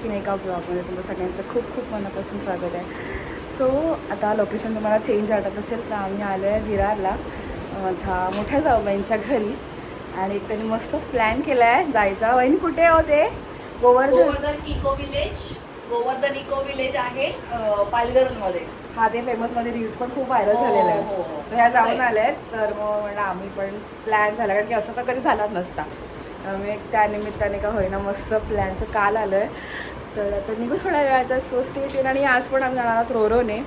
आणखीन एका व्लॉगमध्ये तुमचं सगळ्यांचं खूप खूप मनापासून स्वागत आहे. सो आता लोकेशन तुम्हाला चेंज वाटत असेल तर आम्ही आलो आहे विरारला माझ्या मोठ्या जाऊबाईंच्या घरी. आणि त्यांनी मस्त प्लॅन केला आहे जायचा. वहिनी कुठे होते? गोवर्धन इको विलेज आहे पालघरमध्ये. हा ते फेमसमध्ये रील्स पण खूप व्हायरल झालेले आहेत. तर ह्या जाऊन आल्या आहेत. तर मग म्हणलं आम्ही पण प्लॅन झाला कारण की असं तर कधी झालाच नसता. आम्ही त्या निमित्ताने का होईना मस्त प्लॅनचं काल आलो आहे. तर आता निघू थोड्या वेळात. So stay tune. आणि आज पण आम्ही जाणार आहोत रोरोने.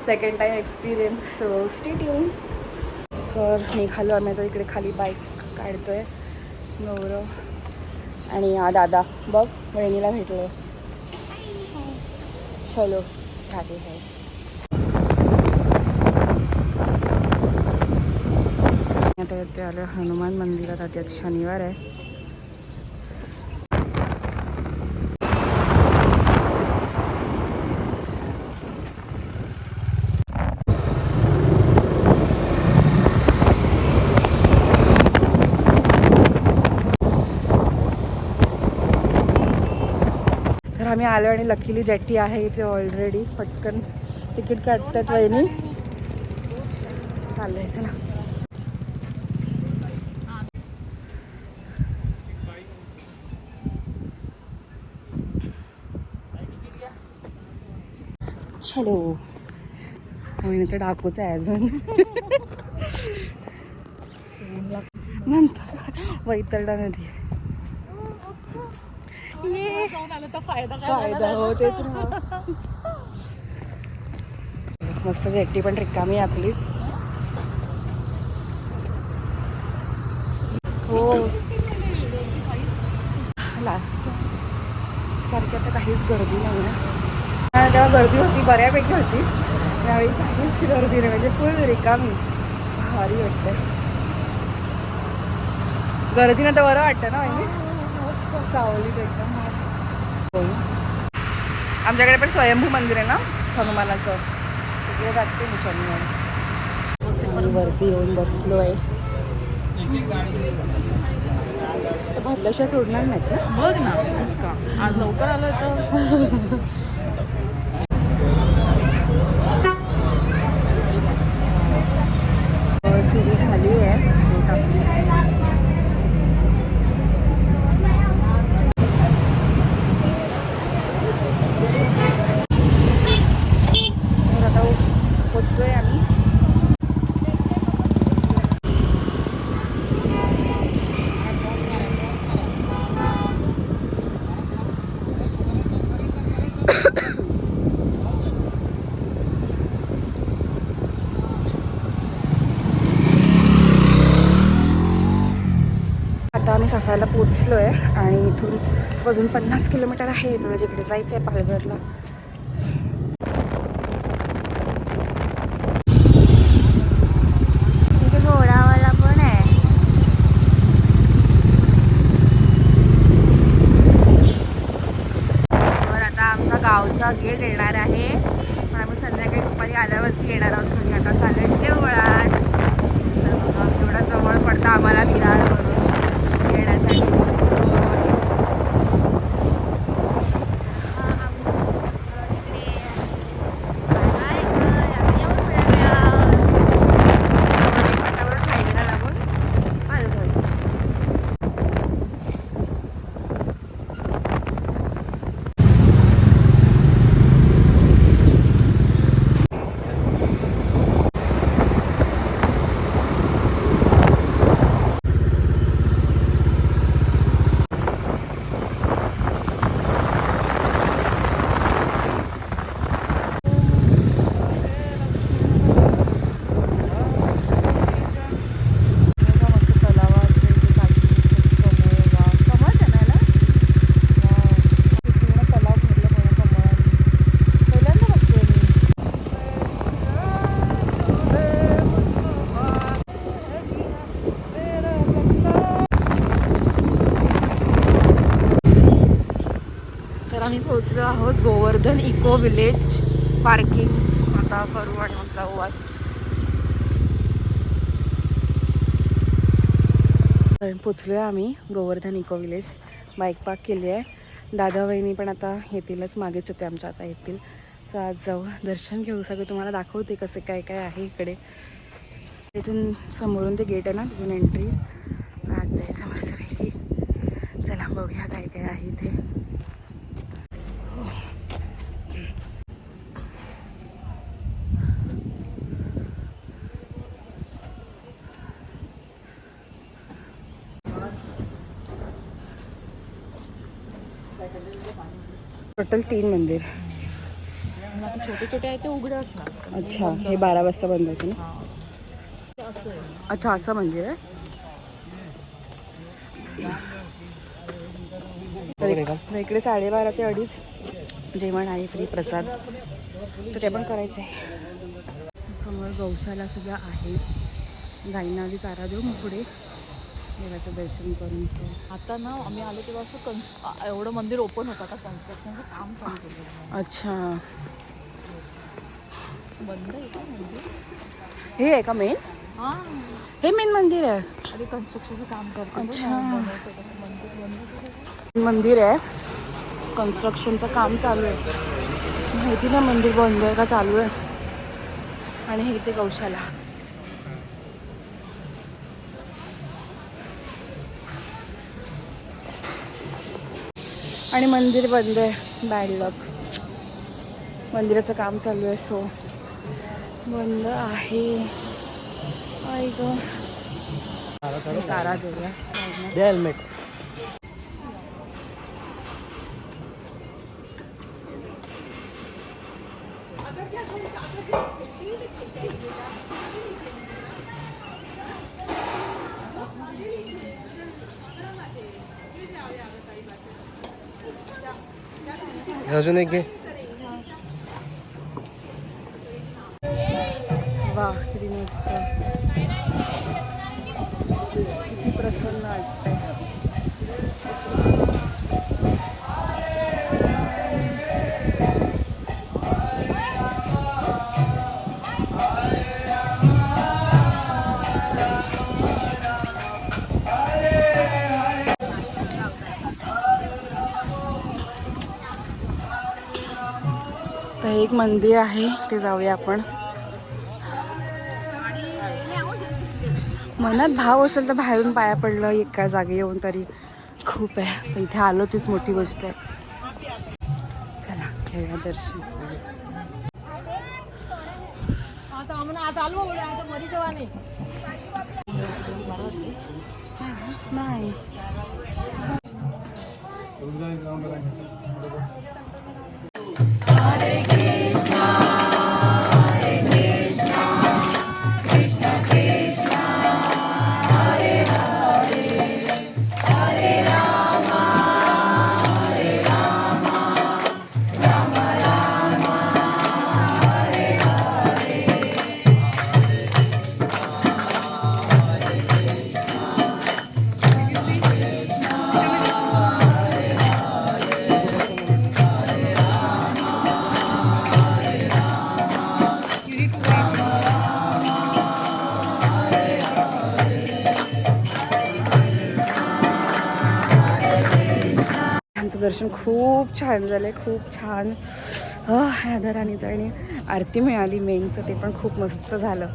Second time experience. So stay tune. तर निघालो आम्ही आता इकडे खाली बाईक काढतोय. नवरं आणि हा दादा बघ वहिनीला भेटलो. चलो जाते है. आता येते आलं हनुमान मंदिरात. आता शनिवार आहे. तर आम्ही आलो आणि लकीली जेट्टी आहे इथे ऑलरेडी. पटकन तिकीट काढतात वहिनी. चाललंय चला. चलो. वहिनी तर डाकूच आहे अजून. नंतर वैतरणा नदी. फायदा हो तेच ना. मस्त जेट्टी पण रिकामी आपली. हो लास्ट सारखी आता काहीच गर्दी नाही आहे. तेव्हा गर्दी होती बऱ्यापैकी होती. त्यावेळी काहीच गर्दी नाही म्हणजे फुल रिकामी. भारी वाटतं. गर्दीनं तर बरं वाटतं ना म्हणजे सावलीत एकदम. आमच्याकडे पण स्वयंभू मंदिर आहे ना हनुमानाचं. तिकडे जाते मी शनिवारी. वरती येऊन बसलो आहे. भरल्याशिवाय सोडणार नाहीत ना. बघ ना का आज लवकर आलोय तर. सुरू झाली आहे. आता पोचलोय आम्ही. आता आम्ही सफायला पोचलो आहे आणि इथून अजून 50 किलोमीटर आहे. मला जिकडे जायचं आहे पालघरला. तिथे घोडावाला पण आहे. तर आता आमचा गावचा गेट येणार आहे. पण आम्ही संध्याकाळी दुपारी आल्यावरती येणार आहोत घरी. आता चालेल देवळात. एवढा जवळ पडतं आम्हाला विरारवरून येण्यासाठी. आम्ही पोहोचलो आहोत गोवर्धन इको विलेज. पार्किंग आता करू आणि मग जाऊ. पोचलो आहे आम्ही Govardhan eco village. Bike park केली आहे. दादा वहिनी पण आता येतीलच, मागेच होते आमच्या, आता येतील. सो आज जाऊ, दर्शन घेऊ, सगळं तुम्हाला दाखवते कसं काय काय आहे इकडे. तिथून समोरून ते गेट आहे ना, तिथून एंट्री. सो आज जायचं मस्तपैकी. चला बघूया काय काय आहे इथे. टोटल 3 मंदिर. छोटे छोटे आहे ते उघडे असणार. अच्छा, हे 12 वाजता बंद होते ना. अच्छा, असं मंदिर आहे. तर इकडे 12:30 ते 2:30 जेवण आहे, फ्री प्रसाद, तर ते पण करायचं आहे. समोर गौशाला सुद्धा आहे. गाईंना आधी चारा देऊ, मग पुढे देवाचं दर्शन करून. आता ना आम्ही आलो तेव्हा असं एवढं मंदिर ओपन होतं, आता कन्स्ट्रक्शनचं काम चालू केलं. अच्छा, बंद आहे का मंदिर? हे आहे का मेन? हां, हे मेन मंदिर आहे. आधी कन्स्ट्रक्शनचं काम करतो. अच्छा, मंदिर बंद. मंदिर आहे, कन्स्ट्रक्शनचं काम चालू आहे. माहिती ना मंदिर बंद आहे का चालू आहे. आणि हे इथे गौशाला. आणि मंदिर बंद आहे, बॅड लक. मंदिराचं काम चालू आहे, सो बंद आहे. आई गं, चारा देऊया. हेल्मेट. अजून एक घे. वा, किती मस्त, किती प्रसन्न वाटतंय. तर एक मंदिर आहे, ते जाऊया आपण. मनात भाव असेल तर बाहेरून पाया पडलं एका जागे येऊन तरी खूप आहे. तर इथे आलो तीच मोठी गोष्ट आहे. चला घेऊया दर्शन. नाही, आमचं दर्शन खूप छान झालंय, खूप छान. राधाराणीचं आणि आरती मिळाली मेन, तर ते पण खूप मस्त झालं.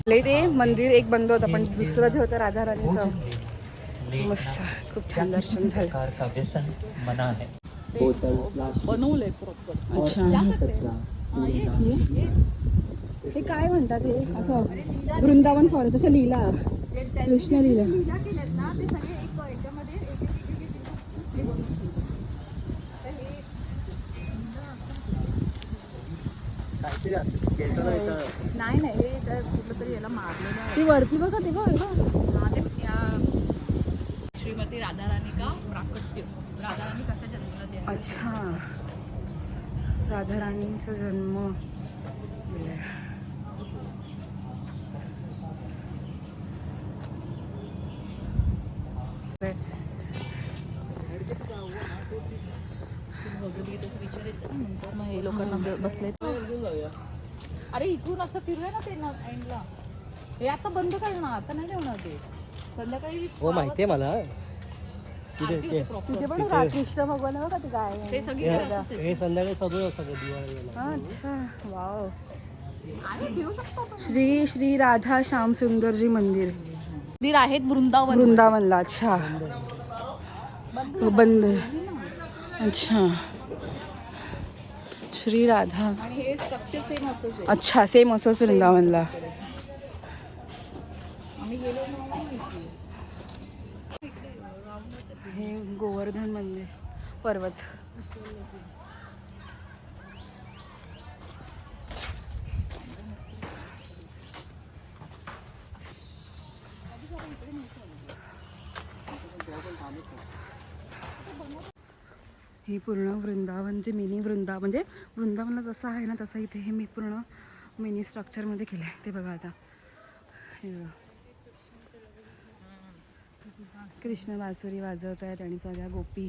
लई ते मंदिर एक बंद होतं, पण दुसरं जे होतं राधाराणीचं मस्त, खूप छान दर्शन झालं. बनवलंय प्रॉपर. अच्छा, हे काय म्हणतात, हे असं वृंदावन फॉरेस्ट असं लिहिला, कृष्ण लिहिलं. नाही नाही, हे कुठलं तरी याला मारलेलं आहे. ती वरती बघा, ते बघा. हा, ते श्रीमती राधाराणी का प्राकट्य, राधाराणी कसा जन्मला ते. अच्छा, राधाराणींचा जन्म. मग हे लोकांना बसले. अरे इथून असं फिरूया ना ते एंडला. हे आता बंद करणार, आता नाही ठेवणार ते. संध्याकाळी हो माहिती आहे मला. तिथे ते तिथे पण कृष्ण भगवान बघा ते काय ते सगळी हे संध्याकाळी सजवत असतं दिवाळीला. अच्छा वाव. आणि घेऊ शकतो आपण. श्री श्री राधा श्याम सुंदरजी मंदिर मंदिर आहेत वृंदावन. वृंदावनला. अच्छा बंद आहे. अच्छा श्री राधा. आणि हे स्ट्रक्चर सेम असंच आहे. अच्छा सेम असंच वृंदावनला. आम्ही गेलो नाही. हे गोवर्धन मंदिर पर्वत. हे पूर्ण वृंदावनचे मिनी म्हणजे वृंदावनला जसं आहे ना तसं इथे हे मी पूर्ण मिनी स्ट्रक्चरमध्ये केलं आहे. ते बघा आता हे बघा. कृष्ण बासुरी वाजवत आहेत आणि सगळ्या गोपी.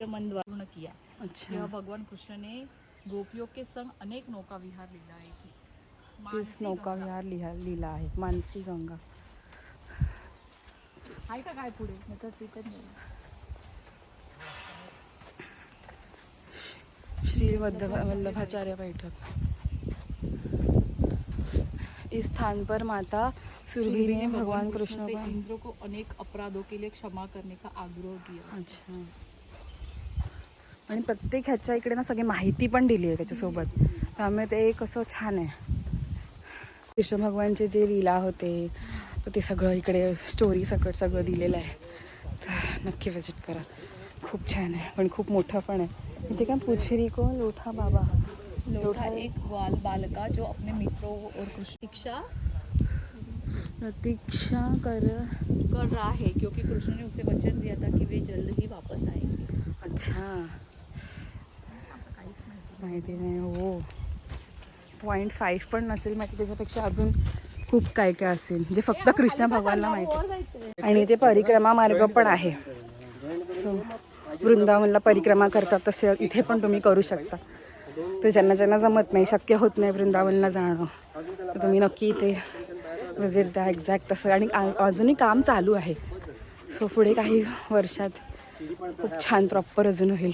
मन पूर्ण किया. अच्छा तेव्हा भगवान कृष्ण ने गोपियों के संग अनेक नौका विहार लीला आहे की. तेच नौका विहार लिहिला आहे. मानसी गंगा. आहे का काय पुढे नाही तर तिथे नाही. श्री वल्लभाचार्य बैठक. इस स्थान पर माता सुरभि ने भगवान कृष्ण से को. इंद्र को अनेक अपराधों के लिए क्षमा करने का आग्रह किया. अच्छा. आणि प्रत्येक ह्याच्या इकडे ना सगळी माहिती पण दिली आहे त्याच्यासोबत. त्यामुळे ते कसं छान आहे. कृष्ण भगवानचे जे लीला होते तर ते सगळं इकडे स्टोरी सकट सगळं दिलेलं आहे. तर नक्की विजिट करा. खूप छान आहे पण खूप मोठं पण आहे. इथे काय पुछरी को लोठा बाबा. लोटा एक बालका जो अपने मित्रों और कृष्ण प्रतीक्षा कर रहा है क्योंकि कृष्ण ने उसे वचन दिया था कि वे जल्द ही वापस आएंगे. अच्छा माहिती नाही. हो 0.5 पण नसेल माहिती. त्याच्यापेक्षा अजून खूप काय काय असेल जे फक्त कृष्ण भगवानला माहिती. आणि ते परिक्रमा मार्ग पण आहे. सो वृंदावनला परिक्रमा करतात तसे इथे पण तुम्ही करू शकता. तर ज्यांना ज्यांना जमत नाही, शक्य होत नाही वृंदावनला जाणं, तर तुम्ही नक्की इथे विजिट द्या. एक्झॅक्ट तसं. आणि अजूनही काम चालू आहे. सो पुढे काही वर्षात खूप छान प्रॉपर अजून होईल.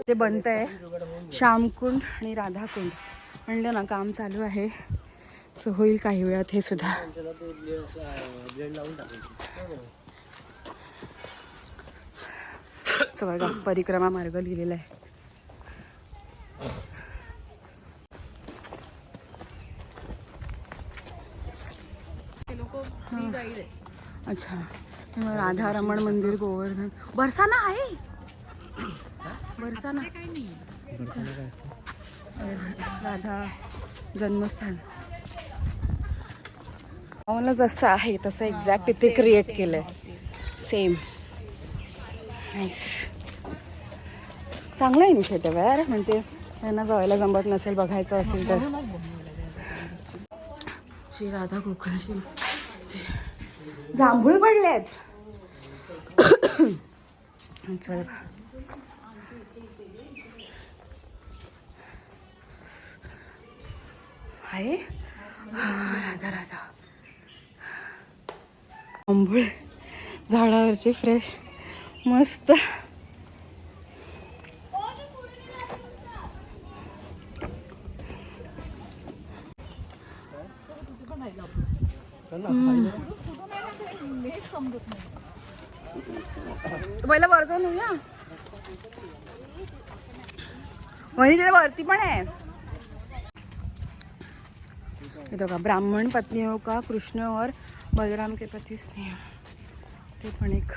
ते बनत आहे श्यामकुंड आणि राधाकुंड. म्हणलं ना काम चालू आहे. सो होईल काही वेळात हे सुद्धा. सो बघा परिक्रमा मार्ग लिहिलेला आहे. अच्छा राधा रमण मंदिर गोवर्धन. बरसाना आहे. बरसाना राधा जन्मस्थान. मला जसं आहे तसं एक्झॅक्ट इथे क्रिएट केलंय. सेम. नाईस. चांगला इनिशिएटिव्ह आहे यार. म्हणजे त्यांना जायला जमत नसेल बघायचं असेल तर. श्री राधा गोकुळची जांभूळ पडलेत. आहे राधा राधा. जांभूळ झाडावरचे फ्रेश मस्त. पहिला वर जाऊन येऊया. वहिनी तिथे वरती पण आहे. ये का ब्राह्मण पत्नियों का कृष्ण और बलराम के प्रति स्नेह. ते पण एक.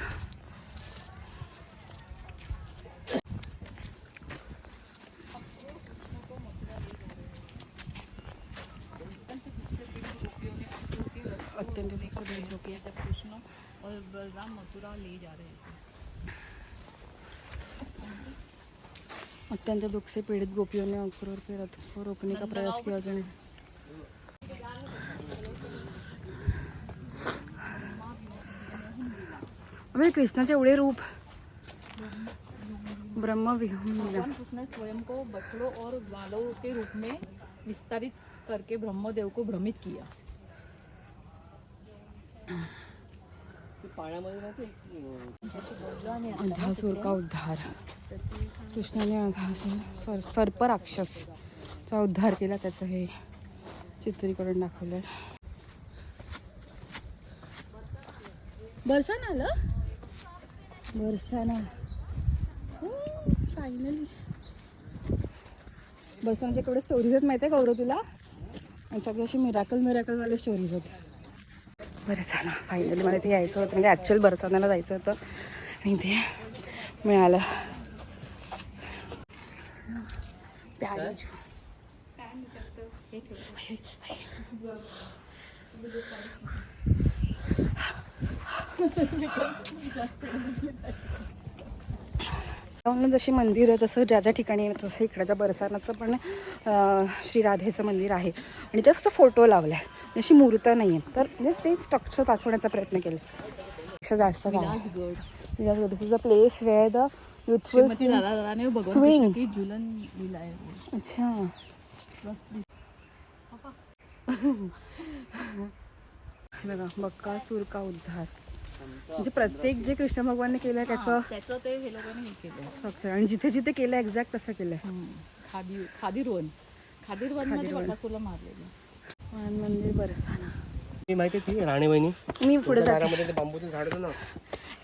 अत्यंत कृष्ण और बलराम मथुरा ले जा रहे थे. अत्यंत दुख से पीड़ित गोपियों ने अक्रूर के रथ को रोकने का प्रयास किया. जाने अबे कृष्णाचे एवढे रूप. ब्रह्म विहंग. भगवान कृष्ण ने स्वयं को बछड़ों और ग्वालों के रूप में विस्तारित करके ब्रह्मदेव को भ्रमित किया. ते पाण्यामध्ये माहिती अंधासूर का उद्धार. कृष्णाने अंधासूर सर्प राक्षसचा उद्धार केला, त्याचं हे चित्रीकरण दाखवलंय. बरसाना आलं, बरसाना फायनली. बरसानाचे केवढे स्टोरीज आहेत माहिती आहे गौरव तुला, आणि सगळी अशी मिरॅकलवाले स्टोरीज आहेत. बरसाना फायनली मला इथे यायचं होतं, म्हणजे ॲक्च्युअल बरसानाला जायचं होतं आणि ते मिळालं. जशी मंदिर आहे तसं ज्या ज्या ठिकाणी तसं इकडच्या बरसानाचं पण श्री राधेचं मंदिर आहे, आणि ते फक्त फोटो लावला आहे, अशी मूर्त नाही आहे. तर म्हणजे ते स्ट्रक्चर दाखवण्याचा प्रयत्न केला पेक्षा जास्त. Vilasgad. This is a place where the youthful swing. अच्छा. बघा, बक्कासूर का उद्धार. म्हणजे प्रत्येक जे कृष्ण भगवानने केलंय त्याचं ते हे लोकांनी केलं स्ट्रक्चर, आणि जिथे जिथे केलं एक्झॅक्ट तसं केलंय. खादीरवन मध्ये बकासूरला मारलेलं. मान मंदिर बरसाना. ती माहिती ती राणी वहिनी मी पुढे जाते. झाडामध्ये ते बांबूचं झाड होतं ना,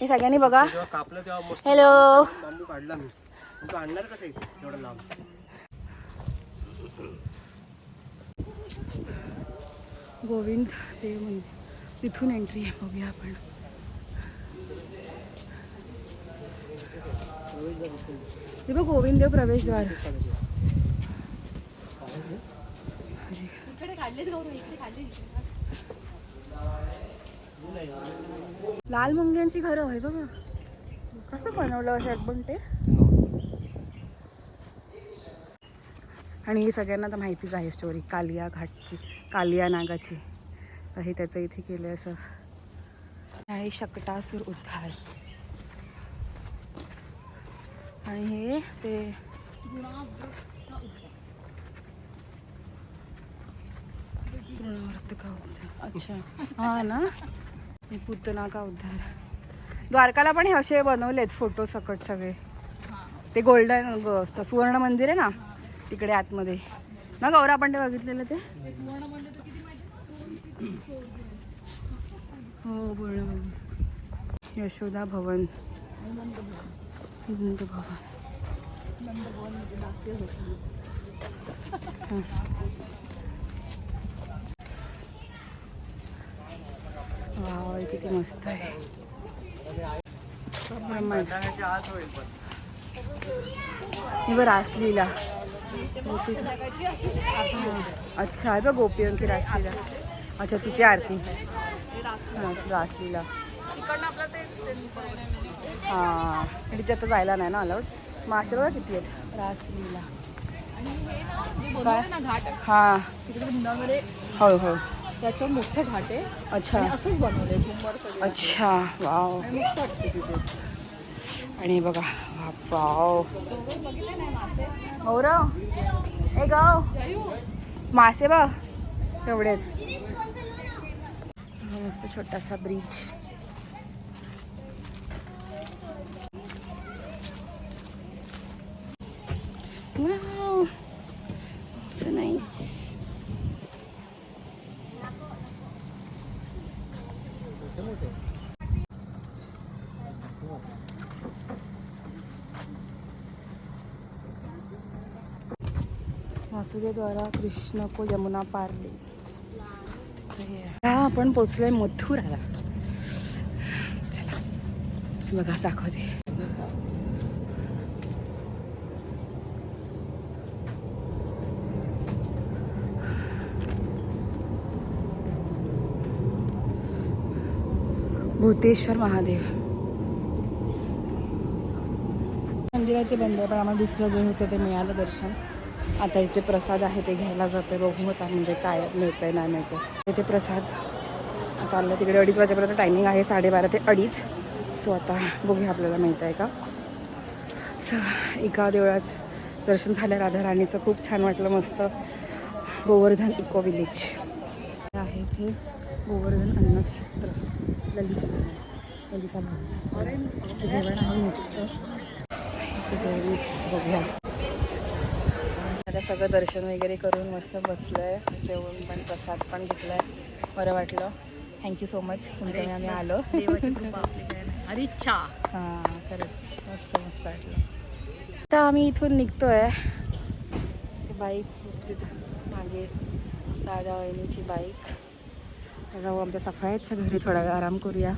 हे सगळ्यांनी बघा. जेव्हा कापलं तेव्हा मस्त हॅलो. बांबू काढला मी. तू आणणार कसं इथे एवढं लांब? गोविंद देव मंदिर, तिथून एंट्री आहे. बघूया आपण. हे बघ, गोविंद देव प्रवेशद्वार. लाल मुंग्यांची घरं आहे बघा. कसं बनवलं असं एकदम ते. आणि ही सगळ्यांना तर माहितीच आहे स्टोरी, कालिया घाटची, कालिया नागाची. तर हे त्याचं इथे केलं असं. आणि शकटासूर उद्धार. आणि हे ते तृणावर्त का उद्धार. अच्छा, हा ना. हे पुतना का उद्धार. द्वारकाला पण हे असे बनवलेत फोटो सकट सगळे. ते गोल्डन सुवर्ण मंदिर आहे ना तिकडे आतमध्ये ना गौरा, आपण ते बघितलेलं ते. हो, पूर्ण मंदिर. यशोदा भवन, नंद भवन. वाव, किती मस्त आहे. ही बरं रासलीला. अच्छा, आहे बघ गोपियांची रासलीला. अच्छा, तिथे आरती. रासलीला. हां, तिथे आता जायला नाही ना अलाउड. मासे बघा किती आहेत रासलीला. हां, तिकडे वृंदावनमध्ये हो हो, त्याच्यावर मोठे घाट आहे. अच्छा असंच बनवलंय झुंबर सगळं. अच्छा, वाव. मस्त वाटते तिथे. आणि बघा, वाव. गौरव, ए गाव, मासे बघ तेवढेच. मस्त छोटासा bridge. Wow, so nice. Vasudev द्वारा कृष्ण को यमुना पार ले. आपण पोचलोय मथुराला. चला बघा, दाखवते. भूतेश्वर महादेव मंदिर आहे ते बंद आहे, पण आम्हाला दुसरं जे होतं ते मिळालं दर्शन. आता इथे प्रसाद आहे ते घ्यायला जातोय. बघू आता म्हणजे काय मिळतंय नाही मिळतंय. इथे प्रसाद चाललं. तिकडे 2:30 वाजेपर्यंत टायमिंग आहे, 12:30 ते 2:30. सो आता बघूया आपल्याला मिळत आहे का. एका देवळात दर्शन झालं राधा राणीचं, खूप छान वाटलं. मस्त गोवर्धन इको विलेज आहे हे. गोवर्धन अन्नक्षेत्र ललिता जेवण आहे नुसतं. जेवण बघूया. आता सगळं दर्शन वगैरे करून मस्त बसलोय. जेवण पण प्रसाद पण घेतलाय. बरं वाटलं. थँक्यू सो मच तुमच्याने आम्ही आलो. अरे चा हां खरंच मस्त मस्त वाटलं. आता आम्ही इथून निघतोय. बाईक मागे दादा वहिनीची बाईक. जाऊ आमच्या सफाळ्याच्या घरी थोडा वेळ आराम करूया.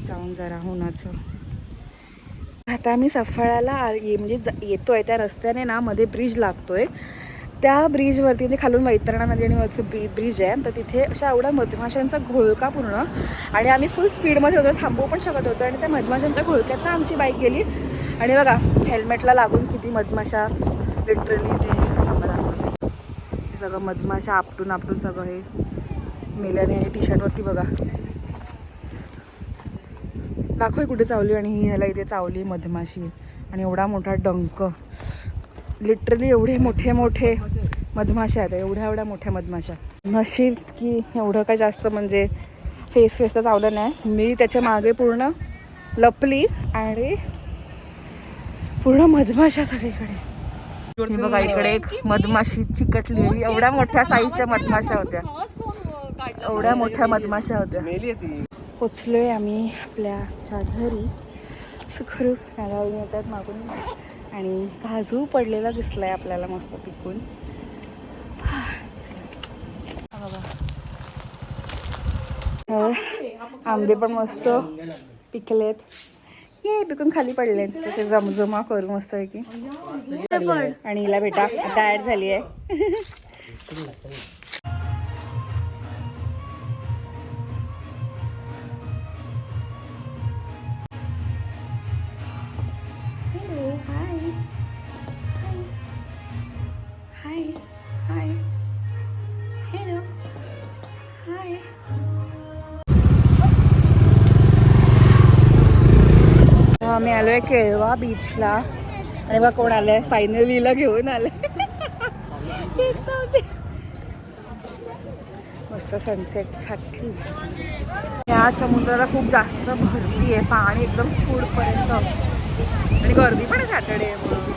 जाऊन जरा उन्हाचं. आता आम्ही सफाळ्याला म्हणजे येतोय त्या रस्त्याने ना मध्ये ब्रिज लागतोय. त्या ब्रिजवरती ते खालून वैतरणा नदी आणि वरती ब्रिज आहे. तर तिथे अशा एवढ्या मधमाशांचा घोळका पूर्ण. आणि आम्ही फुल स्पीडमध्ये होतो. थांबवू पण शकत होतो. आणि त्या मधमाशांच्या घोळक्यात आमची बाईक गेली. आणि बघा हेल्मेटला लागून किती मधमाशा लिटरली ते सगळं मधमाशा आपटून आपटून सगळं हे मेल्याने. आणि टी शर्टवरती बघा दाखव कुठे चावली. आणि ही ह्याला इथे चावली मधमाशी. आणि एवढा मोठा डंक. लिटरली एवढे मोठे मोठे मधमाशा आहेत. एवढ्या मोठ्या मधमाशा. नशीब की एवढं काय जास्त म्हणजे फेस तर चावलं नाही. मी त्याच्या मागे पूर्ण लपली आणि पूर्ण मधमाशा सगळीकडे. हे बघा इकडे एक मधमाशी चिकटलेली. एवढ्या मोठ्या साईजच्या मधमाशा होत्या. एवढ्या मोठ्या मधमाशा होत्या. मेली आहे ती. पोचलोय आम्ही आपल्याच्या घरी. सुखरूप नागावून येतात मागून. आणि काजू पडलेला दिसलाय आपल्याला मस्त पिकून. आंबे पण मस्त पिकलेत. ये पिकून खाली पडले. ते जमजमा करू मस्त पैकी. आणि हिला बेटा आता ऍड झाली आहे. आम्ही आलोय केळवा बीचला. आणि बघा कोण आलंय. फायनलीला घेऊन आलंय. मस्त सनसेट साठी. या समुद्राला खूप जास्त भरती आहे. पाणी एकदम पुढपर्यंत. आणि गर्दी पण आहे सॅटर्डे म्हणून.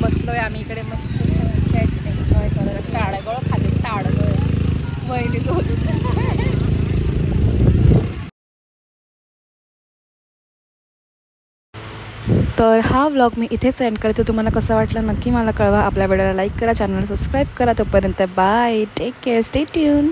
बसलोय आम्ही इकडे मस्त सनसेट एन्जॉय करत. ताडगळ खाली ताडगळ वहिनी सोडून. तर हा व्लॉग मी इथेच एंड करते. तुम्हाला कसं वाटलं नक्की मला कळवा. आपल्या व्हिडिओला लाईक करा. चॅनलला सबस्क्राईब करा. तोपर्यंत bye. Take care. Stay tune.